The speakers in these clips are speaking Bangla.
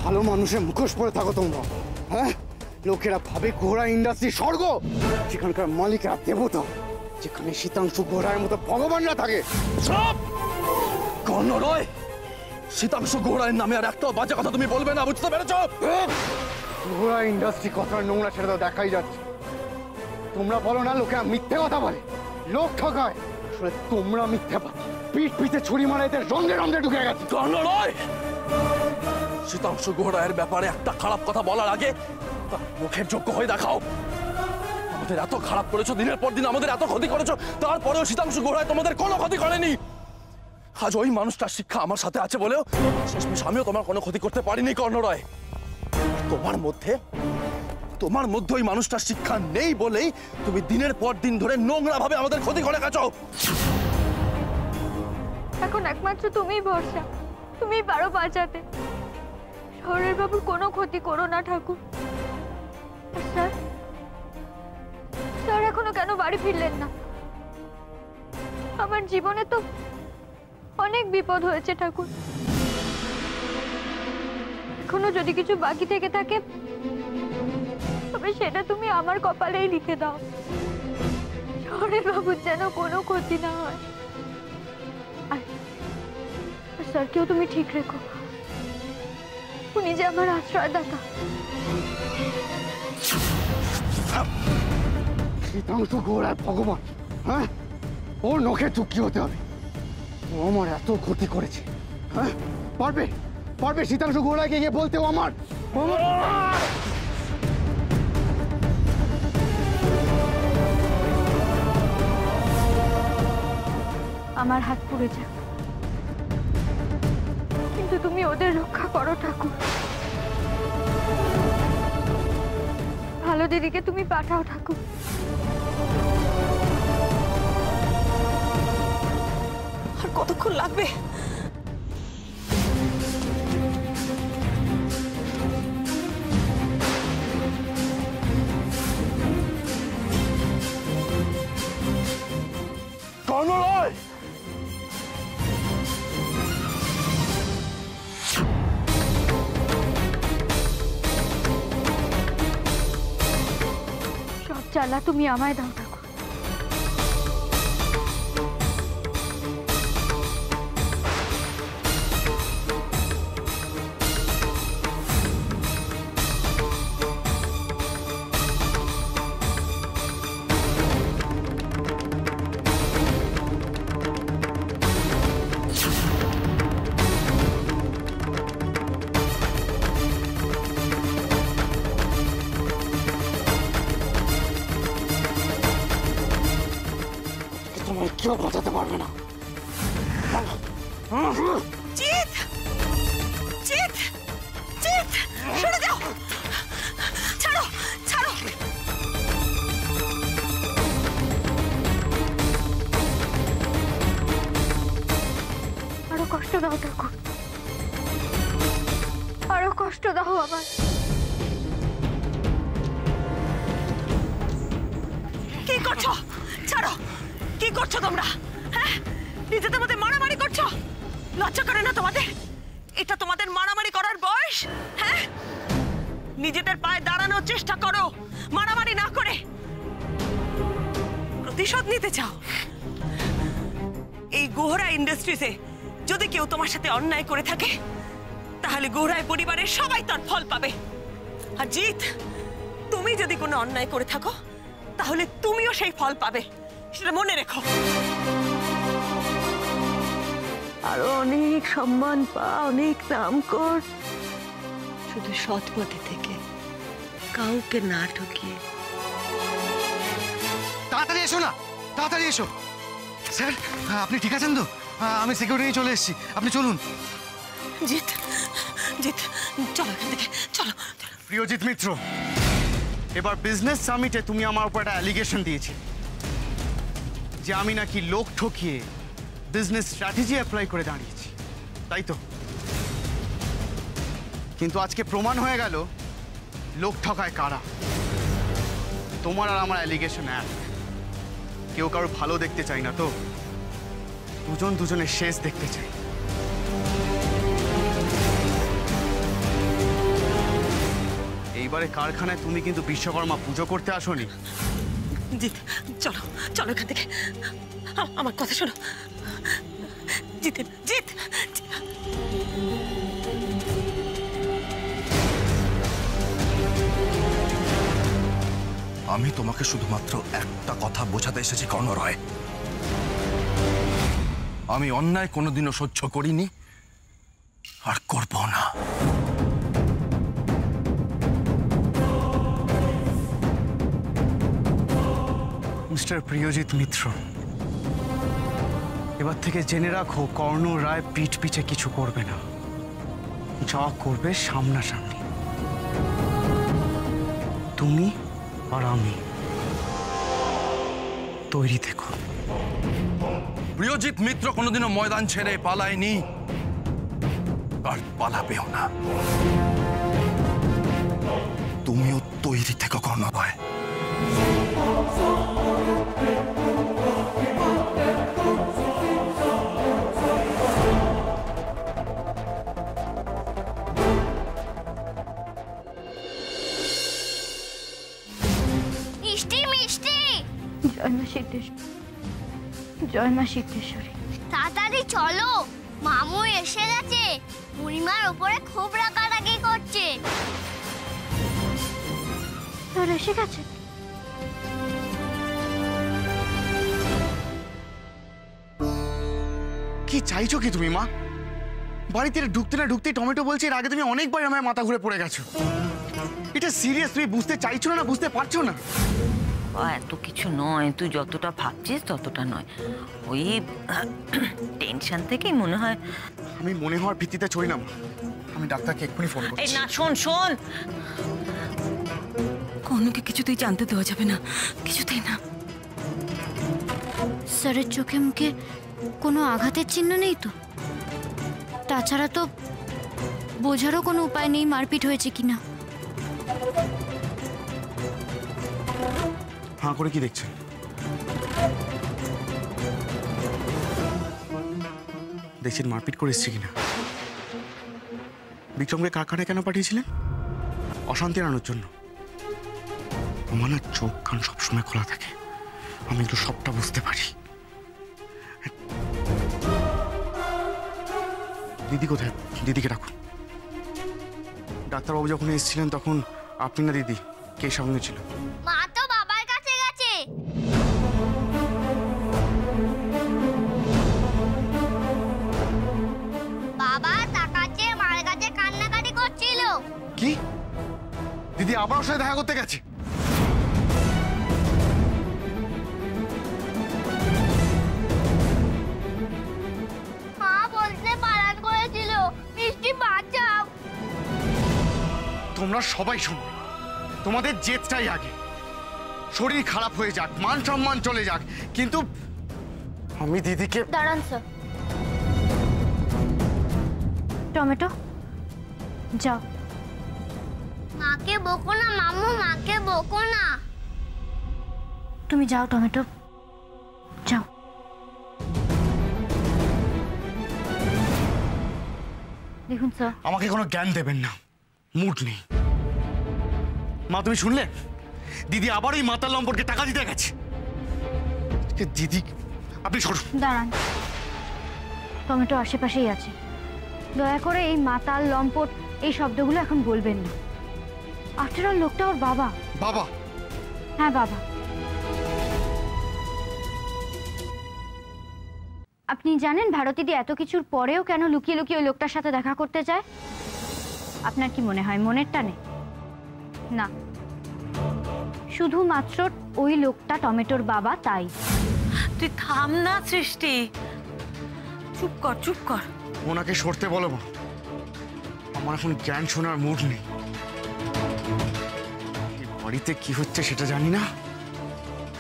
ভালো মানুষের মুখোশ পরে থাকো তোমরা। হ্যাঁ, লোকেরা ভাবে ঘোড়া ইন্ডাস্ট্রি স্বর্গ, যেখানকার মালিকরা দেবতা, যেখানে শীতাংশু ঘোড়ার মতো ভগবানরা থাকে। সব কর্ণ রয়, শীতাংশু ঘোড়ার নামে আর একটা বাজে কথা তুমি বলবে না, বুঝতে পেরেছো? ঘোড়া ইন্ডাস্ট্রি কথার নোংরা সেটা তো দেখাই যাচ্ছে। তোমরা বলো না লোকেরা মিথ্যে কথা বলে, লোক ঠকায়, আসলে তোমরা মিথ্যে পাবে। পিঠ পিঠে ছুরি মারা এদের রন্ধে রন্ধে ঢুকে গেছে। কর্ণ রয়, শীতাংশু ঘোড়ার ব্যাপারে একটা খারাপ কথা বলার আগে তার মুখের যোগ্য হয়ে দেখাও। আমাদের এত খারাপ করেছো, দিনের পর দিন আমাদের এত ক্ষতি করেছো, তারপরেও শীতাংশু ঘোড়ায় তোমাদের কোনো ক্ষতি করেনি। আজ ওই মানুষটার শিক্ষা আমার সাথে আছে বলেও শেষমেশ আমিও তোমার কোনো ক্ষতি করতে পারিনি কর্ণ রয়। তোমার মধ্যে ওই মানুষটার শিক্ষা নেই বলেই তুমি দিনের পর দিন ধরে নোংরা ভাবে আমাদের ক্ষতি করে গেছো। এখন একমাত্র তুমিই ভরসা, তুমিই পারো বাঁচাতে। শহরের বাবুর কোনো ক্ষতি করো না ঠাকুর। স্যার, স্যার এখনো কেন বাড়ি ফিরলেন না? আমার জীবনে তো অনেক বিপদ হয়েছে ঠাকুর, এখনো যদি কিছু বাকি থেকে থাকে তবে সেটা তুমি আমার কপালেই লিখে দাও। শহরের বাবুর যেন কোনো ক্ষতি না হয়। আর স্যারকেও তুমি ঠিক রেখো, উনি যে আমার আশ্রয়দাতা। শীতাংশু ঘোড়ায় ভগবান, হ্যাঁ, ওর নখে চুক্তি হতে হবে। ও আমার এত ক্ষতি করেছে, হ্যাঁ, পারবে শীতাংশু ঘোড়াকে গিয়ে বলতে ও আমার। আমার হাত পুড়ে যাক, কিন্তু তুমি ওদের রক্ষা করো ঠাকুর। ভালো দিদিকে তুমি পাঠাও ঠাকুর। আর কতক্ষণ লাগবে? কর্ণ রয়, সব জ্বালা তুমি আমায় দাও ঠাকুর। তোমার কেউ বাঁচাতে পারবে না। জিৎ, জিৎ, জিৎ, সরে যাও, ছাড়ো, ছাড়ো। আরো কষ্ট দাও ঠাকুর, আরো কষ্ট দাও আমার। কি করছো? ছাড়ো, কি করছো তোমরা? হ্যাঁ, নিজেদের মধ্যে মারামারি করছো? লজ্জা করে না তোমাদের? এটা তোমাদের মারামারি করার বয়স? হ্যাঁ, নিজেদের পায়ে দাঁড়ানোর চেষ্টা করো, মারামারি না করে। প্রতিশোধ নিতে চাও? এই গোহরা ইন্ডাস্ট্রিজে যদি কেউ তোমার সাথে অন্যায় করে থাকে তাহলে গোহরায় পরিবারের সবাই তার ফল পাবে। আর জিৎ, তুমি যদি কোনো অন্যায় করে থাকো তাহলে তুমিও সেই ফল পাবে, সেটা মনে রেখো। আরো অনেক সম্মান পা, অনেক নাম কর, শুধু সৎ পথে থেকে, কাউকে না ঠকিয়ে। তাড়াতাড়ি এসো না, তাড়াতাড়ি এসো। স্যার, আপনি ঠিক আছেন তো? আমি সিকিউরিটি চলে এসেছি, আপনি চলুন। জিৎ, জিৎ, চলো এখান থেকে, চলো। প্রিয়জিৎ মিত্র, এবার বিজনেস সামিটে তুমি আমার উপর একটা অ্যালিগেশন দিয়েছি যে আমি নাকি লোক ঠকিয়ে বিজনেস স্ট্র্যাটেজি অ্যাপ্লাই করে দাঁড়িয়েছি, তাই তো? কিন্তু আজকে প্রমাণ হয়ে গেল লোক ঠকায় কারা। তোমার আর আমার অ্যালিগেশন এক। কেউ কারো ভালো দেখতে চাই না তো, দুজন দুজনের শেষ দেখতে চাই। এবারে কারখানায় তুমি কিন্তু বিশ্বকর্মা পুজো করতে আসোনি। জিৎ, চলো চলো এখান থেকে। আমার কথা শোনো জিতেন, জিৎ। আমি তোমাকে শুধুমাত্র একটা কথা বোঝাতে এসেছি কর্ণরয়, আমি অন্যায় কোনোদিনও সহ্য করিনি আর করব না। মিস্টার প্রিয়জিৎ মিত্র, এবার থেকে জেনে রাখো কর্ণ রায় পিঠ পিছে কিছু করবে না, যা করবে সামনাসামনি। তুমি আর আমি। তৈরি থেকো। প্রিয়জিৎ মিত্র কোনোদিনও ময়দান ছেড়ে পালায়নি আর পালাবেও না। তুমিও তৈরি থেকো কর্ণরয়। মিষ্টি মিষ্টি। জয় মা সিদ্ধেশ্বরী, জয় মা সিদ্ধেশ্বরী। তাড়াতাড়ি চলো, মামু এসে গেছে। বুড়িমার উপরে খুব রাগারাগি করছে। তাহলে এসে গেছে? কি চাইছো কি তুমি মা? বাড়িতে ঢুকতে না ঢুকতেই টমেটো বলছে, এর আগে তুমি অনেকবার আমার মাথা ঘুরে পড়ে গেছো। এটা সিরিয়াস, তুমি বুঝতে চাইছো না, বুঝতে পারছো না? এত কিছু নয়, তুই যতটা ভাবছিস ততটা নয়। ওই টেনশন থেকেই মনে হয়। আমি মনে হওয়ার ভিত্তিতে চলি না মা। আমি ডাক্তারকে এক্ষুনি ফোন এই করছি। না, শোন শোন, কর্ণকে কিছুতেই জানতে দেওয়া যাবে না, কিছুতেই না। স্যারের চোখে মুখে কোনো আঘাতের চিহ্ন নেই তো? তাছাড়া তো বোঝারও কোনো উপায় নেই মারপিট হয়েছে কিনা। হাঁ করে কি দেখছেন? দেখছেন মারপিট করে এসছে কিনা? বিক্রমকে কারখানায় কেন পাঠিয়েছিলেন? অশান্তি আনানোর জন্য। আমার না চোখ কান সবসময় খোলা থাকে, আমি একটু সবটা বুঝতে পারি। দিদি কোথায়? দিদিকে রাখুন। ডাক্তারবাবু যখন এসেছিলেন তখন আপনি না দিদি কে সঙ্গে ছিল? মা তো বাবার কাছে গেছে। বাবা তাকাচ্ছে, মার কাছে কান্নাকাটি করছিল। কি? দিদি আবার ওর সাথে দেখা করতে গেছে? মা বলতে বারণ করেছিল, মিষ্টি বাঁচাও। তোমরা সবাই শোনো, তোমাদের জেদটাই আগে। শরীর খারাপ হয়ে যাক, মান সম্মান চলে যাক, কিন্তু আমি দিদিকে। দাঁড়ান স্যার। টমেটো, যাও। মাকে বকো না মামু, মাকে বকো না। তুমি যাও টমেটো, যাও। দেখুন স্যার, আমাকে কোনো জ্ঞান দেবেন না, মুড নেই। মা তুমি শুনলে? দিদি আবার ওই মাতাল লম্পটকে টাকা দিতে গেছে। দিদি আপনি সরুন। দাঁড়ান। টমেটো আশেপাশেই আছে, দয়া করে এই মাতাল লম্পট এই শব্দগুলো এখন বলবেন না। আফটার অল লোকটা ওর বাবা। বাবা? হ্যাঁ বাবা। আপনি জানেন ভারতীদি এত কিছুর পরেও কেন লুকিয়ে লুকিয়ে ওই লোকটার সাথে দেখা করতে চায়? আপনার কি মনে হয় মনের টানে? না, শুধুমাত্র ওই লোকটা টমেটোর বাবা, তাই। তুই থাম না সৃষ্টি, চুপ কর চুপ কর। ওনাকে সরতে বলো মা, আমার এখন জ্ঞান শোনার মুড নেই। এই বাড়িতে কি হচ্ছে সেটা জানি না,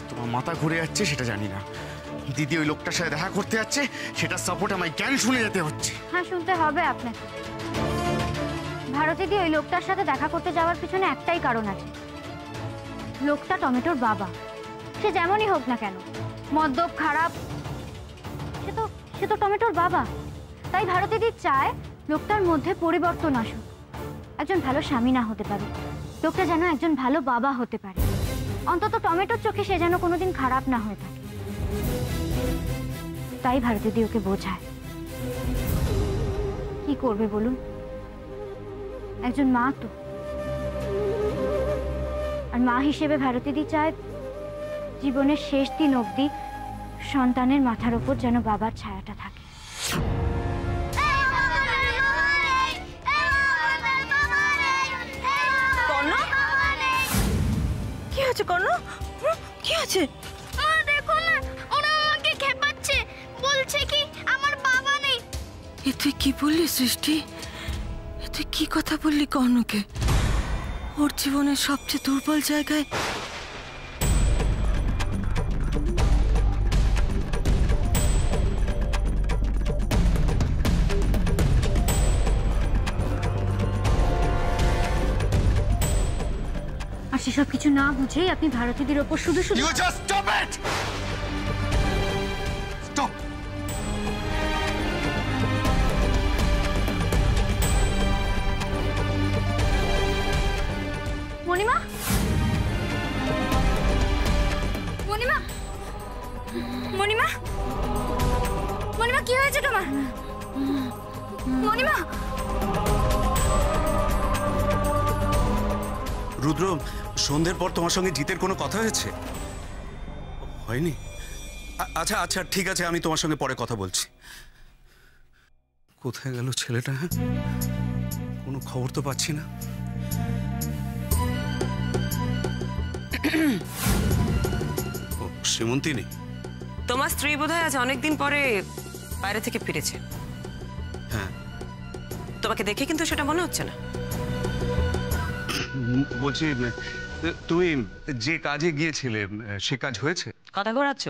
তোমার মাথা ঘুরে যাচ্ছে সেটা জানি না, দিদি ওই লোকটার সাথে দেখা করতে যাচ্ছে সেটা সাপোর্ট আমায় জ্ঞান শুনে যেতে হচ্ছে। হ্যাঁ, শুনতে হবে আপনাকে। ভারতীদি ওই লোকটার সাথে দেখা করতে যাওয়ার পিছনে একটাই কারণ আছে। লোকটা টমেটোর বাবা। সে যেমনই হোক না কেন, মদ্যপ খারাপ, সে তো টমেটোর বাবা। তাই ভারতীদি চায় লোকটার মধ্যে পরিবর্তন আসুক। একজন ভালো স্বামী না হতে পারে, লোকটা যেন একজন ভালো বাবা হতে পারে, অন্তত টমেটোর চোখে সে যেন কোনোদিন খারাপ না হয়ে থাকে। তাই ভারতীদি ওকে বোঝায়। কি করবে বলুন, একজন মা তো, আর মা হিসেবে ভারতীদি চায় জীবনের শেষ দিন অবধি সন্তানের মাথার উপর যেন বাবার ছায়াটা থাকে। কি আছে কর্ণ? কি আছে? দেখো না, ওরা আমাকে খেপাচ্ছে, বলছে কি আমার বাবা নেই। এ তুই কি বললি সৃষ্টি? এ তুই কি কথা বললি কর্ণকে? ওর জীবনের সবচেয়ে দুর্বল জায়গায় আর সেসব কিছু না বুঝেই আপনি ভারতীদের ওপর শুধু শুধু You just stop it! Stop! Monima, Monima, Monima, Monima, কি হয়েছে তোমার? মণিমা, রুদ্র, সন্ধ্যের পর তোমার সঙ্গে জিতের কোনো কথা হয়েছে? হয়নি? আচ্ছা আচ্ছা, ঠিক আছে, আমি তোমার সঙ্গে পরে কথা বলছি। কোথায় গেল ছেলেটা? কোনো খবর তো পাচ্ছি না। ও, শ্রীমন্তী নেই? তোমার স্ত্রী বোধহয় আজ অনেকদিন পরে বাইরে থেকে ফিরেছে। হ্যাঁ। তোমাকে দেখে কিন্তু সেটা মনে হচ্ছে না। বলছি, তুমি যে কাজে গিয়েছিলে সে কাজ হয়েছে? কথা ঘোরাচ্ছ?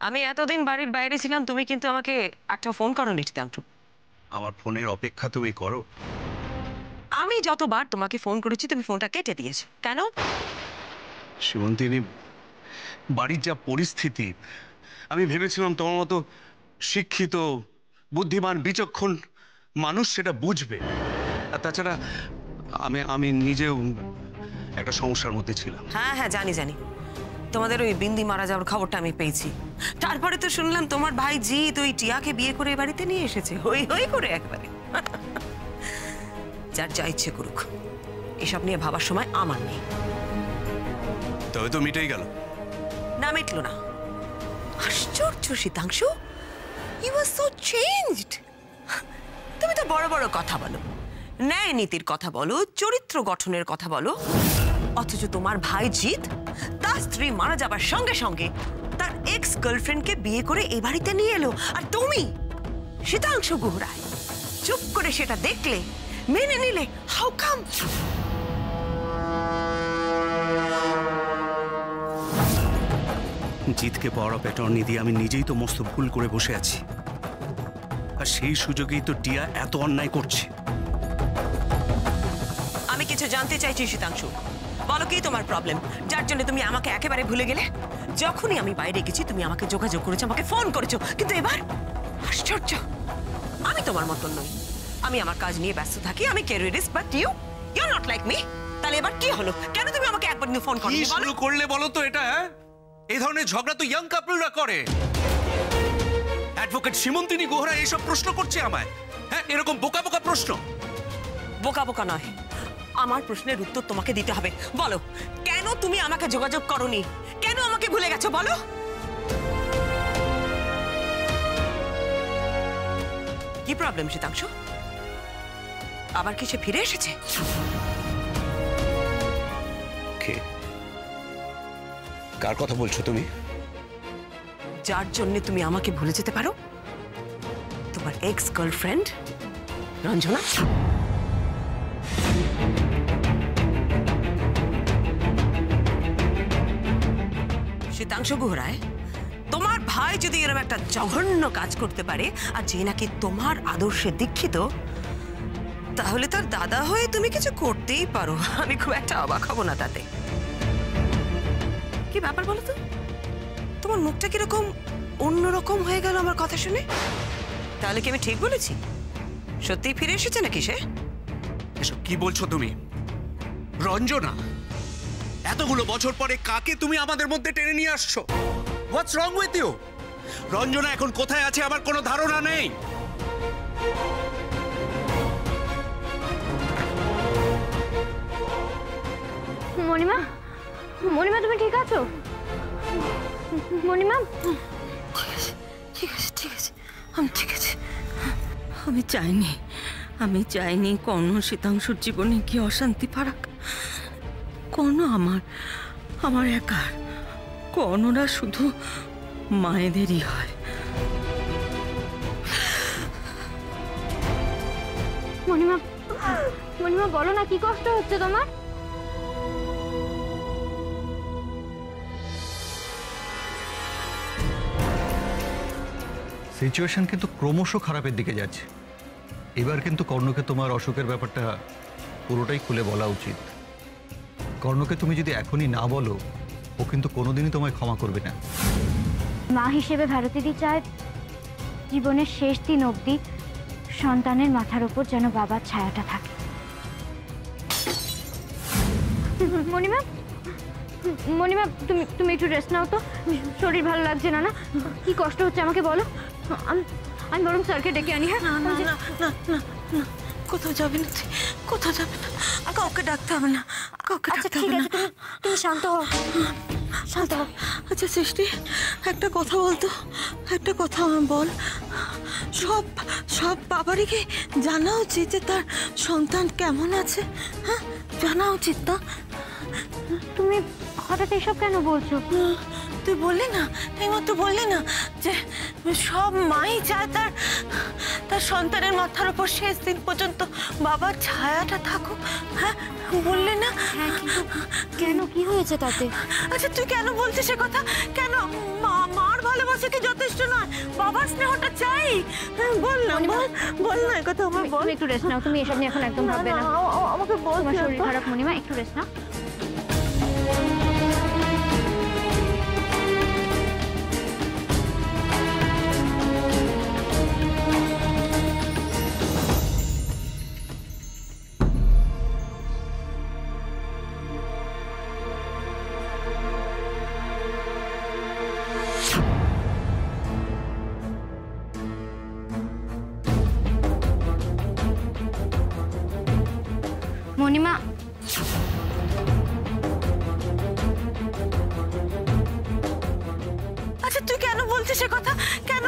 আমি এতদিন বাড়ির বাইরে ছিলাম, তুমি কিন্তু আমাকে একটা ফোন করোনি চিতাংশু। আমার ফোনের অপেক্ষা তুমি করো? আমি যতবার তোমাকে ফোন করেছি তুমি ফোনটা কেটে দিয়েছো কেন? শ্রীমন্তিনী, বাড়ির যা পরিস্থিতি, আমি ভেবেছিলাম তোমার মতো শিক্ষিত, বুদ্ধিমান, বিচক্ষণ মানুষ সেটা বুঝবে। আর তাছাড়া আমি নিজেও একটা সমস্যার মধ্যে ছিলাম। হ্যাঁ হ্যাঁ, জানি জানি, তোমাদের ওই বিন্দি মারা যাওয়ার খবরটা আমি পেয়েছি। তারপরে তো শুনলাম তোমার ভাই জিৎ ওই টিয়াকে বিয়ে করে বাড়িতে নিয়ে এসেছে, হই হই করে একবারে। যার যা ইচ্ছে করুক, এসব নিয়ে ভাবার সময় আমার নেই। তবে তো মিটেই গেল। না মিটলো না। আশ্চর্য Shitangshu, you are so changed. তুমি তো বড় বড় কথা বলো, ন্যায় নীতির কথা বলো, চরিত্র গঠনের কথা বলো, অথচ তোমার ভাই জিৎ তার স্ত্রী মারা যাবার সঙ্গে সঙ্গে তার এক্স গার্লফ্রেন্ডকে বিয়ে করে এই বাড়িতে নিয়ে এলো। আর তুমি শীতাংশু গুহরায় চুপ করে সেটা দেখলে, মেনে নিলে। How come? জিতকে পাওয়ার অফ অ্যাটর্নি দিয়ে আমি নিজেই তো মস্ত ভুল করে বসে আছি, আর সেই সুযোগেই তো টিয়া এত অন্যায় করছে। আমি কিছু জানতে চাইছি শীতাংশু, বলো কি তোমার প্রবলেম, যার জন্য তুমি আমাকে একেবারে ভুলে গেলে? যখনই আমি বাইরে গেছি তুমি আমাকে যোগাযোগ করেছো, আমাকে ফোন করেছো, কিন্তু এবার আশ্চর্য। আমি তোমার মতন নই, আমি আমার কাজ নিয়ে ব্যস্ত থাকি, আমি careerist, but you are not like me. তাহলে এবার কি হলো? কেন তুমি আমাকে একবার নিয়ে ফোন করনি? কি শুরু করলে বলো তো এটা? এই ধরনের ঝগড়া তো ইয়াং কাপলরা করে। অ্যাডভোকেট শ্রীমন্তিনী গুহরা এইসব প্রশ্ন করছে আমায়? হ্যাঁ, এরকম বোকা বোকা প্রশ্ন। বোকা বোকা নয়, আমার প্রশ্নের উত্তর তোমাকে দিতে হবে। বলো, কেন তুমি আমাকে যোগাযোগ করনি? কেন আমাকে ভুলে গেছো বলো? কি প্রবলেম শীতাংশু? আবার কি সে ফিরে এসেছে? কে? কার কথা বলছো তুমি? যার জন্য তুমি আমাকে ভুলে যেতে পারো, তোমার এক্স গার্লফ্রেন্ড রঞ্জনা। শীতাংশু গুহরায়, তোমার ভাই যদি এরকম একটা জঘন্য কাজ করতে পারে, আর যে নাকি তোমার আদর্শে দীক্ষিত, তাহলে তার দাদা হয়ে তুমি কিছু করতেই পারো। আমি খুব একটা অবাক হব না তাতে। কি ব্যাপার বলো তো, তোমার মুখটা কিরকম অন্যরকম হয়ে গেল আমার কথা শুনে? তাহলে কি আমি ঠিক বলেছি? সত্যিই ফিরে এসেছে নাকি সে? এসব কি বলছো তুমি? রঞ্জনা, এতগুলো বছর পরে কাকে তুমি আমাদের মধ্যে টেনে নিয়ে আসছো? হোয়াটস রং উইথ ইউ? রঞ্জনা এখন কোথায় আছে আমার কোনো ধারণা নেই। মণিমা, মণিমা তুমি ঠিক আছো? মণিমা, ঠিক আছে ঠিক আছে, আমি ঠিক আছে। আমি চাইনি কোনো শীতাংশুর জীবনে কি অশান্তি পারাক। কোনো আমার একার, কোনোরা শুধু মায়েদেরই হয়। মণিমা, মণিমা বলো না কি কষ্ট হচ্ছে তোমার? সিচুয়েশন কিন্তু ক্রমশ খারাপের দিকে যাচ্ছে। এবার কিন্তু কর্ণকে তোমার অসুখের ব্যাপারটা পুরোটাই খুলে বলা উচিত। কর্ণকে তুমি যদি এখনই না বলো, ও কিন্তু কোনোদিনই তোমায় ক্ষমা করবে না। মা হিসেবে ভারতীদি চায় জীবনের শেষ দিন অবধি সন্তানের মাথার উপর যেন বাবার ছায়াটা থাকে। মণিমা, মণিমা তুমি তুমি একটু রেস্ট নাও তো, শরীর ভালো লাগছে না। না কি কষ্ট হচ্ছে আমাকে বলো, আমি বরং স্যারকে ডেকে আনি। হ্যাঁ, না না না না না না, কোথাও যাবে না, তুই কোথাও যাবে না, কাউকে ডাকতে হবে না, কাউকে ডাকতে হবে না। তুমি শান্ত হও, শান্ত হও। আচ্ছা সৃষ্টি, একটা কথা বলতো, একটা কথা বল। সব বাবারই কি জানা উচিত যে তার সন্তান কেমন আছে? হ্যাঁ, জানা উচিত না? তুমি হঠাৎ এসব কেন বলছো? তুই বললি না, এইমাত্র বললি না যে সব মাই চায় তার সন্তানের মাথার উপর শেষ দিন পর্যন্ত বাবার ছায়াটা থাকুক। হ্যাঁ বললি না? হ্যাঁ, কিন্তু কেন, কি হয়েছে তাতে? আচ্ছা তুই কেন বলছিস সে কথা? কেন মার ভালোবাসা কি যথেষ্ট নয়? বাবার স্নেহটা চাই। বল না, বল না, কথা আমার বল। তুমি একটু রেস্ট নাও, তুমি এসব নিয়ে এখন একদম ভাববে না। আমাকে বল, তোমার শরীর খারাপ মণিমা, একটু রেস্ট নাও। মণিমা, আচ্ছা তুই কেন বলছিস সে কথা? কেন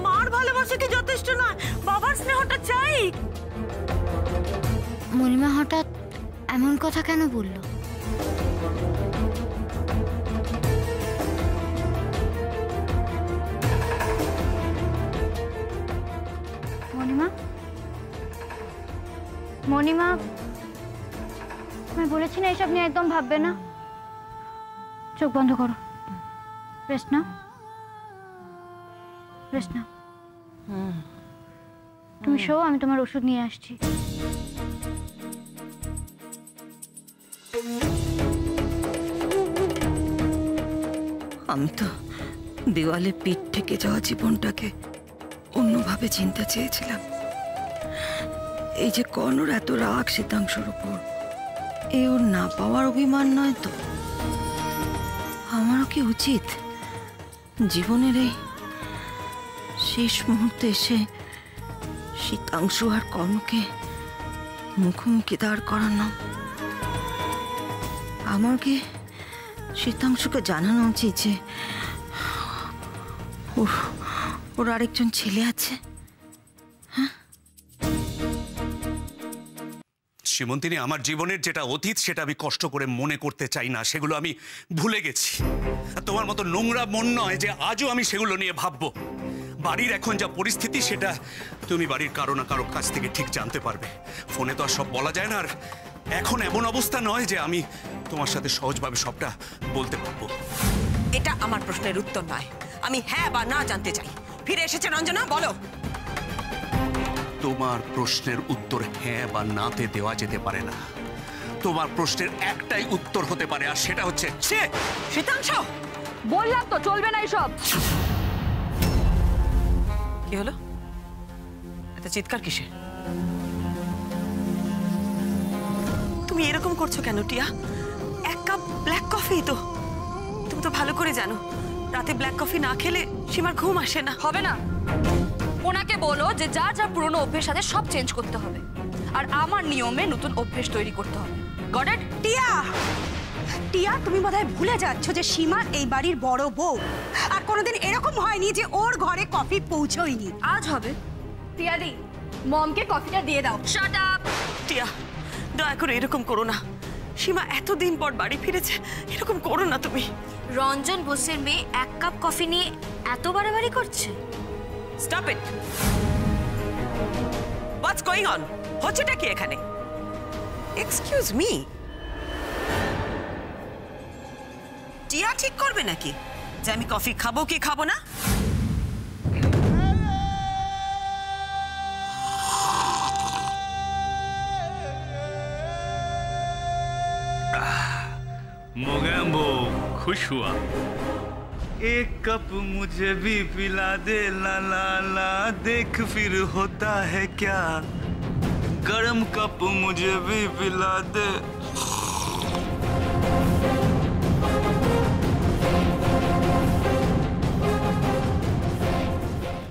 মার ভালোবাসা কি যথেষ্ট নয়? বাবার স্নেহটা চাই। মণিমা হঠাৎ এমন কথা কেন বললো? মণিমা, মণিমা আমি বলেছি না এসব নিয়ে একদম ভাববে না। চোখ বন্ধ করো, রেস্ট নাও, রেস্ট নাও। তুমি শো, আমি তোমার ওষুধ নিয়ে আসছি। আমি তো দেওয়ালে পিঠ থেকে যাওয়া জীবনটাকে অন্যভাবে চিনতে চেয়েছিলাম। এই যে কর্ণর এত রাগ শীতাংশুর উপর, এ ওর না পাওয়ার অভিমান নয় তো? আমারও কি উচিত জীবনের এই শেষ মুহূর্তে এসে শীতাংশু আর কর্ণকে মুখোমুখি দাঁড় করানো? আমার কি শীতাংশুকে জানানো উচিত যে ওর আরেকজন ছেলে আছে? সীমন্তিনী, আমার জীবনের যেটা অতীত সেটা আমি কষ্ট করে মনে করতে চাই না, সেগুলো আমি ভুলে গেছি। আর তোমার মতো নোংরা মন নয় যে আজও আমি সেগুলো নিয়ে ভাববো। বাড়ির এখন যা পরিস্থিতি সেটা তুমি বাড়ির কারো না কারো কাছ থেকে ঠিক জানতে পারবে। ফোনে তো আর সব বলা যায় না, আর এখন এমন অবস্থা নয় যে আমি তোমার সাথে সহজভাবে সবটা বলতে পারবো। এটা আমার প্রশ্নের উত্তর নয়, আমি হ্যাঁ বা না জানতে চাই। ফিরে এসেছে রঞ্জনা, বলো। তোমার প্রশ্নের উত্তর হ্যাঁ বা নাতে দেওয়া যেতে পারে না। তোমার প্রশ্নের একটাই উত্তর হতে পারে, আর সেটা হচ্ছে শীতাংশু, বললাম তো চলবে না এসব। কি হলো? এত চিৎকার কিসের? তুমি এরকম করছো কেন টিয়া? এক কাপ ব্ল্যাক কফি তো, তুমি তো ভালো করে জানো রাতে ব্ল্যাক কফি না খেলে সীমার ঘুম আসে না। হবে না, ওনাকে বলো যে যা যা পুরনো অভ্যেস আছে সব চেঞ্জ করতে হবে, আর আমার নিয়মে নতুন অভ্যেস তৈরি করতে হবে। Got it? টিয়া, টিয়া তুমি বোধহয় ভুলে যাচ্ছ যে সীমা এই বাড়ির বড় বউ, আর কোনোদিন এরকম হয়নি যে ওর ঘরে কফি পৌঁছয়নি। আজ হবে। টিয়াদি, মমকে কফিটা দিয়ে দাও। Shut up. টিয়া, দয়া করে এরকম করো না। সীমা এতদিন পর বাড়ি ফিরেছে, এরকম করো না তুমি। রঞ্জন বোসের মেয়ে এক কাপ কফি নিয়ে এত বাড়াবাড়ি করছে। Stop it. What's going on? হচ্ছেটা কি এখানে? এক্সকিউজ মি, টিয়া ঠিক করবে নাকি যে আমি কফি খাবো কি খাবো না? मोगैम्बो खुश हुआ। एक कप मुझे भी पिला दे ला ला ला, देख फिर होता है क्या। गरम कप मुझे भी पिला दे।